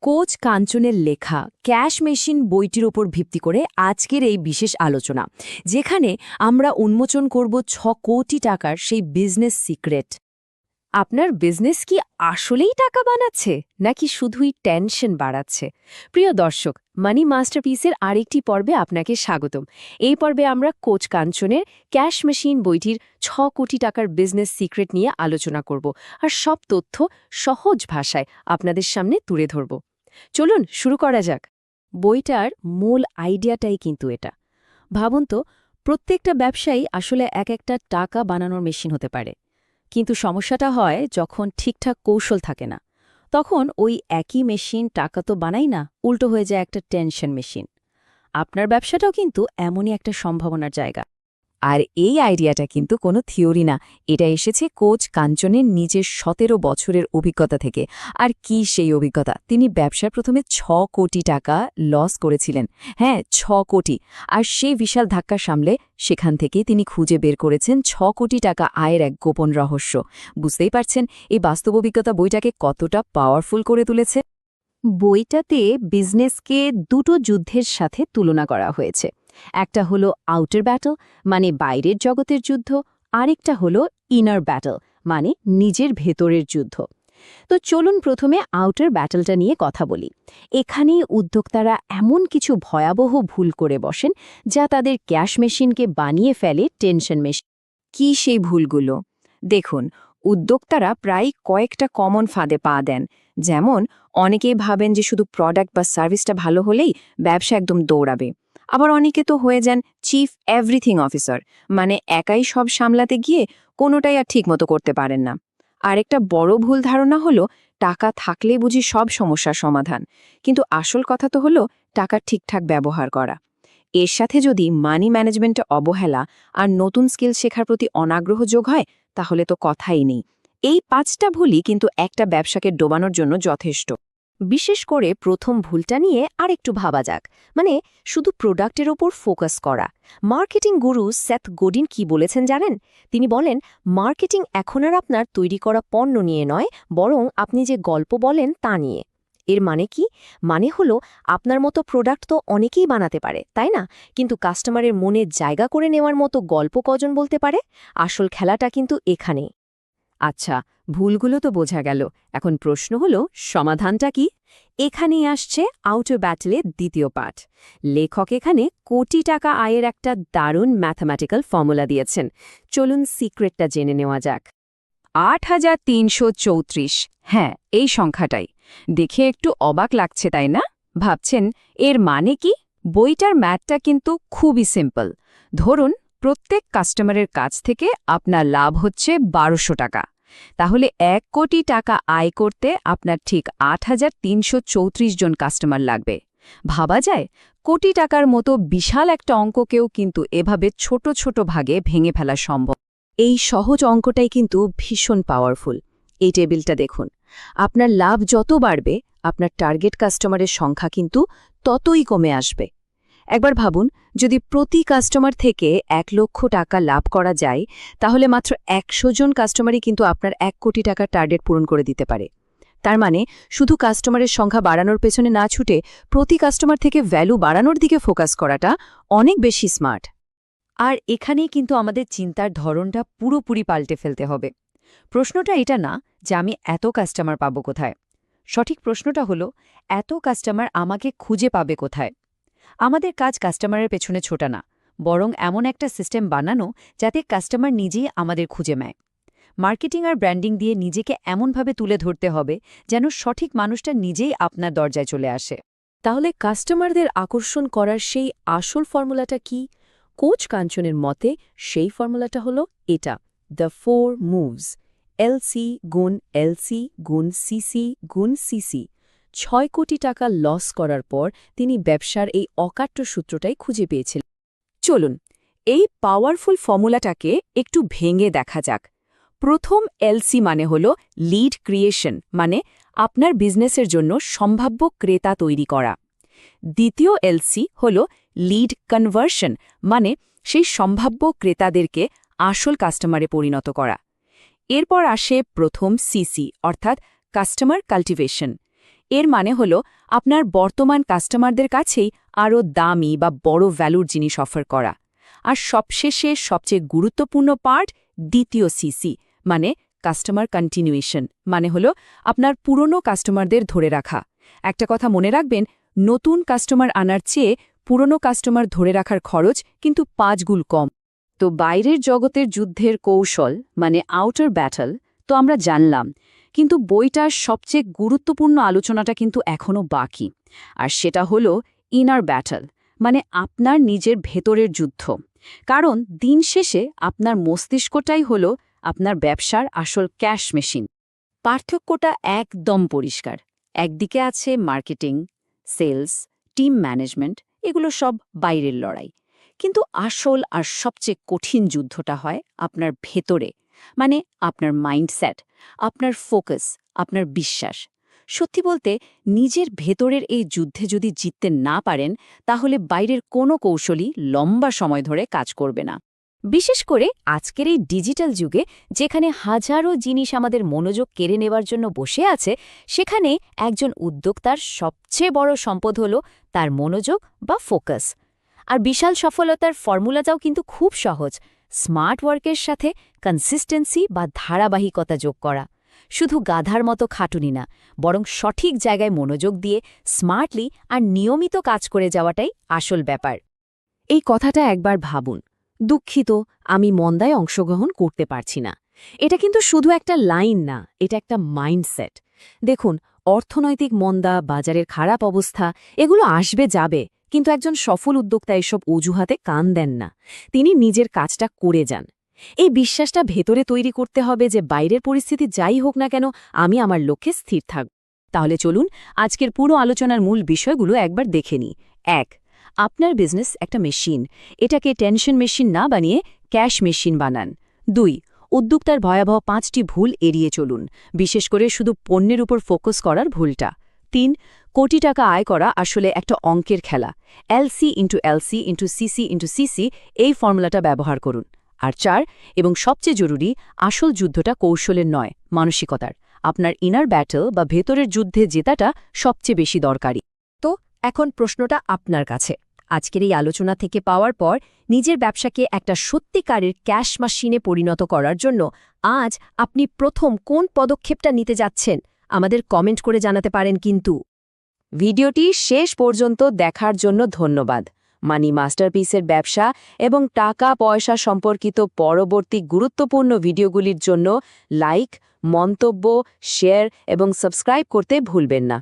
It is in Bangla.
কোচ কাঞ্চনের লেখা ক্যাশ মেশিন বইটির ওপর ভিত্তি করে আজকের এই বিশেষ আলোচনা, যেখানে আমরা উন্মোচন করব ৬ কোটি টাকার সেই বিজনেস সিক্রেট। আপনার বিজনেস কি আসলেই টাকা বানাচ্ছে নাকি শুধুই টেনশন বাড়াচ্ছে? প্রিয় দর্শক, মানি মাস্টারপিসের আরেকটি পর্বে আপনাকে স্বাগতম। এই পর্বে আমরা কোচ কাঞ্চনের ক্যাশ মেশিন বইটির ৬ কোটি টাকার বিজনেস সিক্রেট নিয়ে আলোচনা করব আর সব তথ্য সহজ ভাষায় আপনাদের সামনে তুলে ধরব। চলুন শুরু করা যাক। বইটার মূল আইডিয়াটাই কিন্তু এটা। ভাবুন তো, প্রত্যেকটা ব্যবসায়ী আসলে এক একটা টাকা বানানোর মেশিন হতে পারে, কিন্তু সমস্যাটা হয় যখন ঠিকঠাক কৌশল থাকে না। তখন ওই একই মেশিন টাকা তো বানাই না, উল্টো হয়ে যায় একটা টেনশন মেশিন। আপনার ব্যবসাটাও কিন্তু এমনই একটা সম্ভাবনার জায়গা। আর এই আইডিয়াটা কিন্তু কোনো থিওরি না, এটা এসেছে কোচ কাঞ্চনের নিজের ১৭ বছরের অভিজ্ঞতা থেকে। আর কি সেই অভিজ্ঞতা! তিনি ব্যবসায় প্রথমে ৬ কোটি টাকা লস করেছিলেন। হ্যাঁ, ৬ কোটি। আর সেই বিশাল ধাক্কা সামলে সেখান থেকেই তিনি খুঁজে বের করেছেন ৬ কোটি টাকা আয়ের এক গোপন রহস্য। বুঝতেই পারছেন এই বাস্তব অভিজ্ঞতা বইটাকে কতটা পাওয়ারফুল করে তুলেছে। বইটাতে বিজনেসকে দুটো যুদ্ধের সাথে তুলনা করা হয়েছে। একটা হলো আউটার ব্যাটল, মানে বাইরের জগতের যুদ্ধ, আরেকটা হলো ইনার ব্যাটল, মানে নিজের ভেতরের যুদ্ধ। তো চলুন প্রথমে আউটার ব্যাটলটা নিয়ে কথা বলি। এখানেই উদ্যোক্তারা এমন কিছু ভয়াবহ ভুল করে বসেন যা তাদের ক্যাশ মেশিনকে বানিয়ে ফেলে টেনশন মেশিন। কি সেই ভুলগুলো? দেখুন, উদ্যোক্তারা প্রায় কয়েকটা কমন ফাঁদে পা দেন। যেমন, অনেকেই ভাবেন যে শুধু প্রোডাক্ট বা সার্ভিসটা ভালো হলেই ব্যবসা একদম দৌড়াবে। আবার অনেকে তো হয়ে যান চিফ এভরিথিং অফিসার, মানে একাই সব সামলাতে গিয়ে কোনোটাই আর ঠিকমতো করতে পারেন না। আরেকটা বড় ভুল ধারণা হলো টাকা থাকলেই বুঝি সব সমস্যার সমাধান, কিন্তু আসল কথা তো হলো টাকা ঠিকঠাক ব্যবহার করা। এর সাথে যদি মানি ম্যানেজমেন্টে অবহেলা আর নতুন স্কিল শেখার প্রতি অনাগ্রহ যোগ হয়, তাহলে তো কথাই নেই। এই ৫টা ভুলই কিন্তু একটা ব্যবসাকে ডোবানোর জন্য যথেষ্ট। বিশেষ করে প্রথম ভুলটা নিয়ে আরেকটু ভাবা যাক, মানে শুধু প্রোডাক্টের ওপর ফোকাস করা। মার্কেটিং গুরু সেথ গোডিন কি বলেছেন জানেন? তিনি বলেন, মার্কেটিং এখন আর আপনার তৈরি করা পণ্য নিয়ে নয়, বরং আপনি যে গল্প বলেন তা নিয়ে। এর মানে কি? মানে হলো, আপনার মতো প্রোডাক্ট তো অনেকেই বানাতে পারে, তাই না? কিন্তু কাস্টমারের মনে জায়গা করে নেওয়ার মতো গল্প কজন বলতে পারে? আসল খেলাটা কিন্তু এখানেই। আচ্ছা, ভুলগুলো তো বোঝা গেল। এখন প্রশ্ন হলো, সমাধানটা কি? এখানেই আসছে আউটার ব্যাটলের দ্বিতীয় পাঠ। লেখক এখানে কোটি টাকা আয়ের একটা দারুণ ম্যাথমেটিক্যাল ফর্মুলা দিয়েছেন। চলুন সিক্রেটটা জেনে নেওয়া যাক। ৮,৩৩৪। হ্যাঁ, এই সংখ্যাটাই। দেখে একটু অবাক লাগছে, তাই না? ভাবছেন এর মানে কি? বইটার ম্যাথটা কিন্তু খুবই সিম্পল। ধরুন, প্রত্যেক কাস্টমারের কাছ থেকে আপনার লাভ হচ্ছে ১২০০ টাকা। তাহলে ১ কোটি টাকা আয় করতে আপনার ঠিক ৮,৩৩৪ জন কাস্টমার লাগবে। ভাবা যায়, কোটি টাকার মতো বিশাল একটা অঙ্ককেও কিন্তু এভাবে ছোট ছোট ভাগে ভেঙে ফেলা সম্ভব। এই সহজ অঙ্কটাই কিন্তু ভীষণ পাওয়ারফুল। এই টেবিলটা দেখুন। আপনার লাভ যত বাড়বে, আপনার টার্গেট কাস্টমারের সংখ্যা কিন্তু ততই কমে আসবে। একবার ভাবুন, যদি প্রতি কাস্টমার থেকে ১ লক্ষ টাকা লাভ করা যায়, তাহলে মাত্র ১০০ জন কাস্টমারই কিন্তু আপনার ১ কোটি টাকার টার্গেট পূরণ করে দিতে পারে। তার মানে শুধু কাস্টমারের সংখ্যা বাড়ানোর পেছনে না ছুটে প্রতি কাস্টমার থেকে ভ্যালু বাড়ানোর দিকে ফোকাস করাটা অনেক বেশি স্মার্ট। আর এখানেই কিন্তু আমাদের চিন্তার ধরনটা পুরোপুরি পাল্টে ফেলতে হবে। প্রশ্নটা এটা না যে আমি এত কাস্টমার পাবো কোথায়। সঠিক প্রশ্নটা হলো, এত কাস্টমার আমাকে খুঁজে পাবে কোথায়। আমাদের কাজ কাস্টমারের পেছনে ছোটা না, বরং এমন একটা সিস্টেম বানানো যাতে কাস্টমার নিজেই আমাদের খুঁজে নেয়। মার্কেটিং আর ব্র্যান্ডিং দিয়ে নিজেকে এমনভাবে তুলে ধরতে হবে যেন সঠিক মানুষটা নিজেই আপনার দরজায় চলে আসে। তাহলে কাস্টমারদের আকর্ষণ করার সেই আসল ফর্মুলাটা কি? কোচ কাঞ্চনের মতে সেই ফর্মুলাটা হলো এটা: দ্য 4 মুভস। এলসি গুণ এলসি গুণ সিসি গুণ সিসি। ৬ কোটি টাকা লস করার পর তিনি ব্যবসার এই অকাট্য সূত্রটাই খুঁজে পেয়েছিলেন। চলুন এই পাওয়ারফুল ফর্মুলাটাকে একটু ভেঙে দেখা যাক। প্রথম এলসি মানে হল লিড ক্রিয়েশন, মানে আপনার বিজনেসের জন্য সম্ভাব্য ক্রেতা তৈরি করা। দ্বিতীয় এলসি হল লিড কনভার্সন, মানে সেই সম্ভাব্য ক্রেতাদেরকে আসল কাস্টমারে পরিণত করা। এরপর আসে প্রথম সিসি, অর্থাৎ কাস্টমার কাল্টিভেশন। এর মানে হলো আপনার বর্তমান কাস্টমারদের কাছেই আরও দামি বা বড় ভ্যালুর জিনিস অফার করা। আর সবশেষে সবচেয়ে গুরুত্বপূর্ণ পার্ট দ্বিতীয় সিসি, মানে কাস্টমার কন্টিনিউয়েশন, মানে হলো আপনার পুরনো কাস্টমারদের ধরে রাখা। একটা কথা মনে রাখবেন, নতুন কাস্টমার আনার চেয়ে পুরনো কাস্টমার ধরে রাখার খরচ কিন্তু 5 গুণ কম। তো বাইরের জগতের যুদ্ধের কৌশল, মানে আউটার ব্যাটল, তো আমরা জানলাম, কিন্তু বইটার সবচেয়ে গুরুত্বপূর্ণ আলোচনাটা কিন্তু এখনও বাকি। আর সেটা হলো ইনার ব্যাটল, মানে আপনার নিজের ভেতরের যুদ্ধ। কারণ দিন শেষে আপনার মস্তিষ্কটাই হলো আপনার ব্যবসার আসল ক্যাশ মেশিন। পার্থক্যটা একদম পরিষ্কার। একদিকে আছে মার্কেটিং, সেলস, টিম ম্যানেজমেন্ট, এগুলো সব বাইরের লড়াই। কিন্তু আসল আর সবচেয়ে কঠিন যুদ্ধটা হয় আপনার ভেতরে, মানে আপনার মাইন্ডসেট, আপনার ফোকাস, আপনার বিশ্বাস। সত্যি বলতে, নিজের ভেতরের এই যুদ্ধে যদি জিততে না পারেন, তাহলে বাইরের কোনো কৌশলই লম্বা সময় ধরে কাজ করবে না। বিশেষ করে আজকের এই ডিজিটাল যুগে, যেখানে হাজারো জিনিস আমাদের মনোযোগ কেড়ে নেবার জন্য বসে আছে, সেখানে একজন উদ্যোক্তার সবচেয়ে বড় সম্পদ হল তার মনোযোগ বা ফোকাস। আর বিশাল সফলতার ফর্মুলাটাও কিন্তু খুব সহজ, স্মার্ট ওয়ার্কের সাথে কনসিস্টেন্সি বা ধারাবাহিকতা যোগ করা। শুধু গাধার মতো খাটুনি না, বরং সঠিক জায়গায় মনোযোগ দিয়ে স্মার্টলি আর নিয়মিত কাজ করে যাওয়াটাই আসল ব্যাপার। এই কথাটা একবার ভাবুন, দুঃখিত, আমি মন্দায় অংশগ্রহণ করতে পারছি না। এটা কিন্তু শুধু একটা লাইন না, এটা একটা মাইন্ডসেট। দেখুন, অর্থনৈতিক মন্দা, বাজারের খারাপ অবস্থা, এগুলো আসবে যাবে, কিন্তু একজন সফল উদ্যোক্তা এসব অজুহাতে কান দেন না। তিনি নিজের কাজটা করে যান। এই বিশ্বাসটা ভেতরে তৈরি করতে হবে যে বাইরের পরিস্থিতি যাই হোক না কেন, আমি আমার লক্ষ্যে স্থির থাকব। তাহলে চলুন আজকের পুরো আলোচনার মূল বিষয়গুলো একবার দেখে নিই। 1. আপনার বিজনেস একটা মেশিন, এটাকে টেনশন মেশিন না বানিয়ে ক্যাশ মেশিন বানান। 2. উদ্যোক্তার ভয়াবহ 5টি ভুল এড়িয়ে চলুন, বিশেষ করে শুধু পণ্যের উপর ফোকাস করার ভুলটা। 3. কোটি টাকা আয় করা আসলে একটা অঙ্কের খেলা, LC into LC into CC into CC, এই ফর্মুলাটা ব্যবহার করুন। আর 4, এবং সবচেয়ে জরুরি, আসল যুদ্ধটা কৌশলের নয়, মানসিকতার। আপনার ইনার ব্যাটল বা ভেতরের যুদ্ধে জেতাটা সবচেয়ে বেশি দরকারি। তো এখন প্রশ্নটা আপনার কাছে। আজকের এই আলোচনা থেকে পাওয়ার পর নিজের ব্যবসাকে একটা সত্যিকারের ক্যাশ মেশিনে পরিণত করার জন্য আজ আপনি প্রথম কোন পদক্ষেপটা নিতে যাচ্ছেন, আমাদের কমেন্ট করে জানাতে পারেন। কিন্তু ভিডিওটি শেষ পর্যন্ত দেখার জন্য ধন্যবাদ। মানি মাস্টারপিসের ব্যবসা এবং টাকা পয়সা সম্পর্কিত পরবর্তী গুরুত্বপূর্ণ ভিডিওগুলির জন্য লাইক, মন্তব্য, শেয়ার এবং সাবস্ক্রাইব করতে ভুলবেন না।